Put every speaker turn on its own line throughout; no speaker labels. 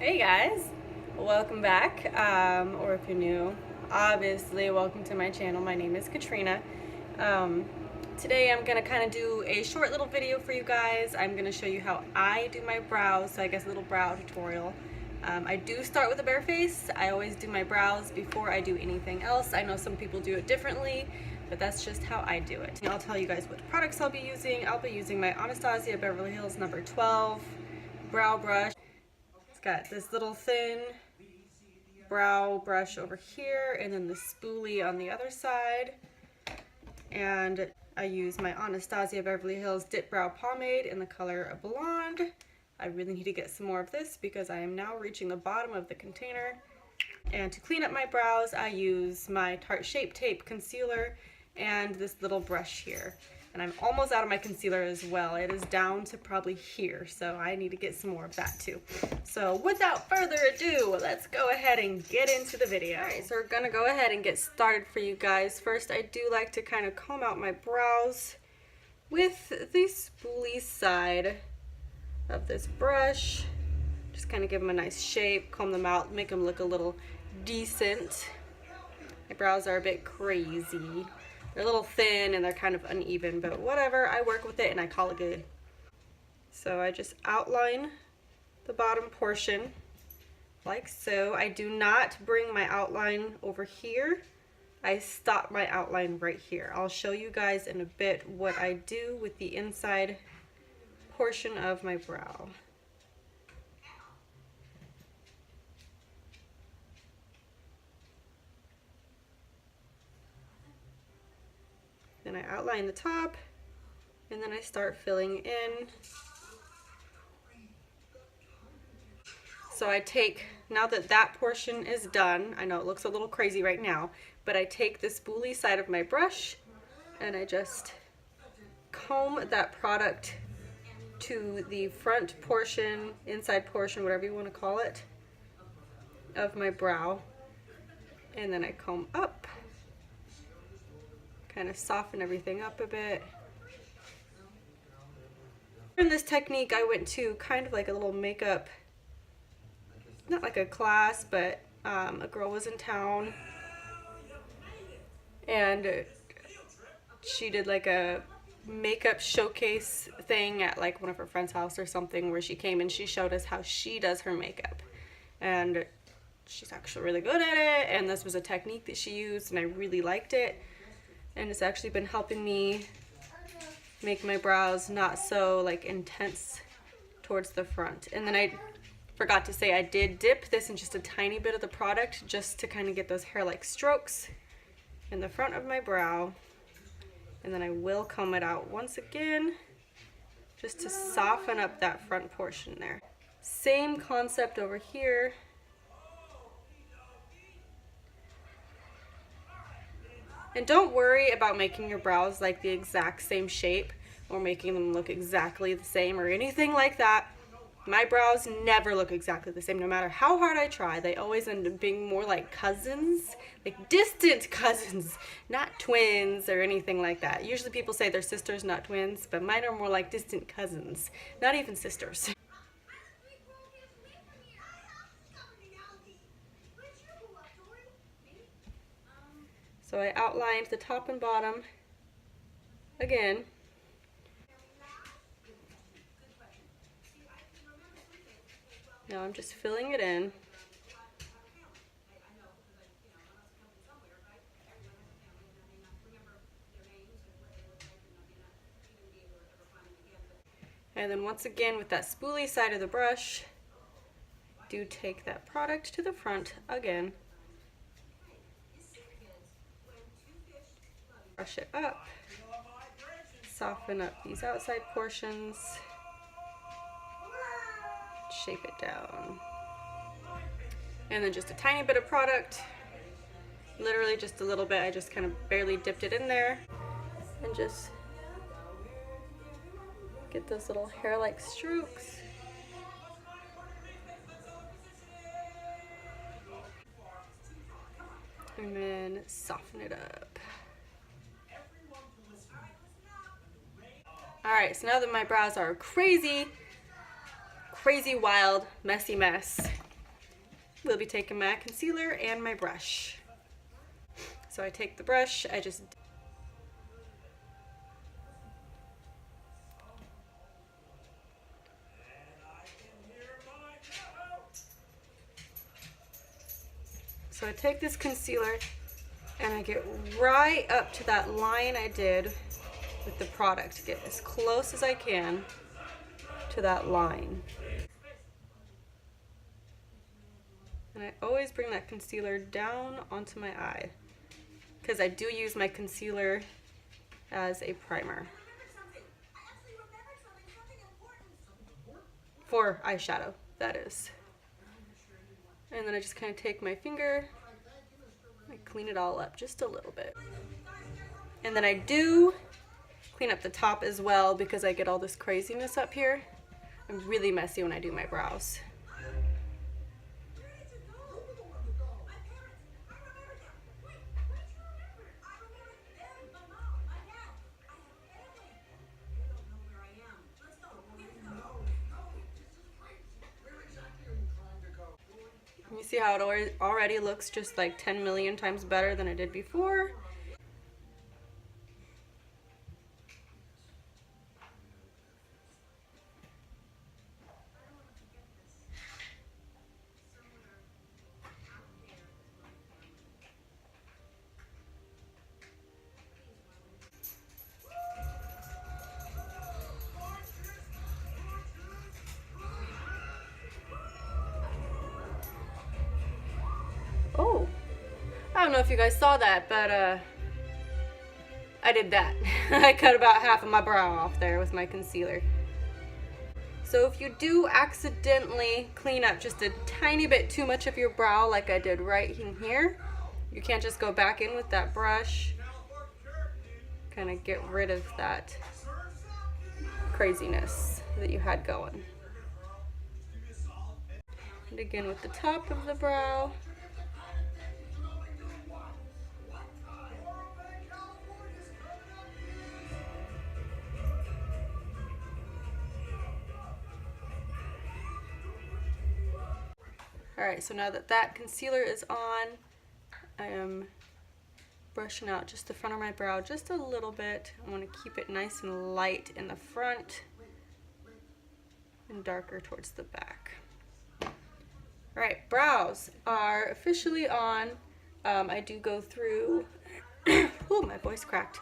Hey guys, welcome back, or if you're new, obviously welcome to my channel. My name is Katrina. Today I'm gonna kind of do a short little video for you guys. I'm gonna show you how I do my brows, so I guess a little brow tutorial. I do start with a bare face. I always do my brows before I do anything else. I know some people do it differently, but that's just how I do it. I'll tell you guys what products I'll be using. I'll be using my Anastasia Beverly Hills number 12 brow brush. It's got this little thin brow brush over here and then the spoolie on the other side. And I use my Anastasia Beverly Hills Dip Brow Pomade in the color Blonde. I really need to get some more of this because I am now reaching the bottom of the container. And to clean up my brows, I use my Tarte Shape Tape Concealer and this little brush here. And I'm almost out of my concealer as well. It is down to probably here, so I need to get some more of that too. So without further ado, let's go ahead and get into the video. Alright, so we're gonna go ahead and get started for you guys. First, I do like to kind of comb out my brows with the spoolie side of this brush. Just kind of give them a nice shape, comb them out, make them look a little decent. My brows are a bit crazy. They're a little thin and they're kind of uneven, but whatever, I work with it and I call it good. So I just outline the bottom portion like so. I do not bring my outline over here. I stop my outline right here. I'll show you guys in a bit what I do with the inside portion of my brow. Then I outline the top, and then I start filling in. So I take, now that that portion is done, I know it looks a little crazy right now, but I take the spoolie side of my brush and I just comb that product to the front portion, inside portion, whatever you want to call it, of my brow. And then I comb up. Kind of soften everything up a bit. In this technique, I went to kind of like a little makeup, not like a class, but a girl was in town and she did like a makeup showcase thing at like one of her friend's house or something, where she came and she showed us how she does her makeup. And she's actually really good at it, and this was a technique that she used and I really liked it. And it's actually been helping me make my brows not so like intense towards the front. And then I forgot to say I did dip this in just a tiny bit of the product just to kind of get those hair-like strokes in the front of my brow. And then I will comb it out once again just to soften up that front portion there. Same concept over here. And don't worry about making your brows like the exact same shape or making them look exactly the same or anything like that. My brows never look exactly the same, no matter how hard I try. They always end up being more like cousins, like distant cousins, not twins or anything like that. Usually people say they're sisters, not twins, but mine are more like distant cousins, not even sisters. So I outlined the top and bottom again. Now I'm just filling it in. And then once again with that spoolie side of the brush, do take that product to the front again. Brush it up, soften up these outside portions, shape it down. And then just a tiny bit of product, literally just a little bit. I just kind of barely dipped it in there and just get those little hair-like strokes. And then soften it up. Alright, so now that my brows are crazy wild, messy mess, we'll be taking my concealer and my brush. So I take the brush, So I take this concealer and I get right up to that line I did with the product. Get as close as I can to that line. And I always bring that concealer down onto my eye because I do use my concealer as a primer for eyeshadow, that is. And then I just kind of take my finger, I clean it all up just a little bit. And then I do clean up the top as well because I get all this craziness up here. I'm really messy when I do my brows. You see how it already looks just like 10 million times better than it did before? Oh, I don't know if you guys saw that, but I did that. I cut about half of my brow off there with my concealer. So if you do accidentally clean up just a tiny bit too much of your brow like I did right in here, you can't just go back in with that brush. Kind of get rid of that craziness that you had going. And again with the top of the brow. Alright, so now that that concealer is on, I am brushing out just the front of my brow just a little bit. I want to keep it nice and light in the front and darker towards the back. Alright, brows are officially on. I do go through, oh, my voice cracked,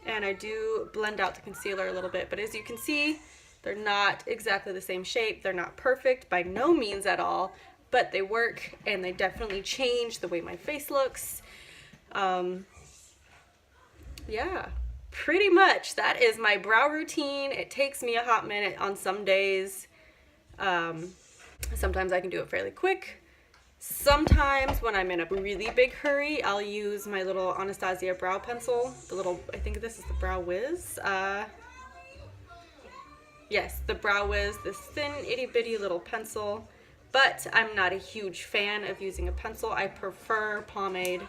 and I do blend out the concealer a little bit, but as you can see, they're not exactly the same shape. They're not perfect by no means at all, but they work and they definitely change the way my face looks. Yeah, pretty much that is my brow routine. It takes me a hot minute on some days. Sometimes I can do it fairly quick. Sometimes when I'm in a really big hurry, I'll use my little Anastasia brow pencil. The little, I think this is the Brow Wiz. Yes, the Brow Wiz, this thin itty bitty little pencil. But I'm not a huge fan of using a pencil. I prefer pomade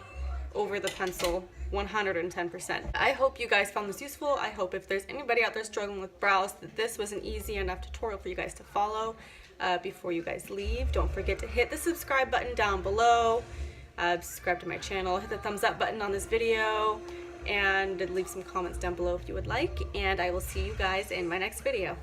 over the pencil 110%. I hope you guys found this useful. I hope if there's anybody out there struggling with brows that this was an easy enough tutorial for you guys to follow. Before you guys leave, don't forget to hit the subscribe button down below. Subscribe to my channel, hit the thumbs up button on this video, and leave some comments down below if you would like. And I will see you guys in my next video.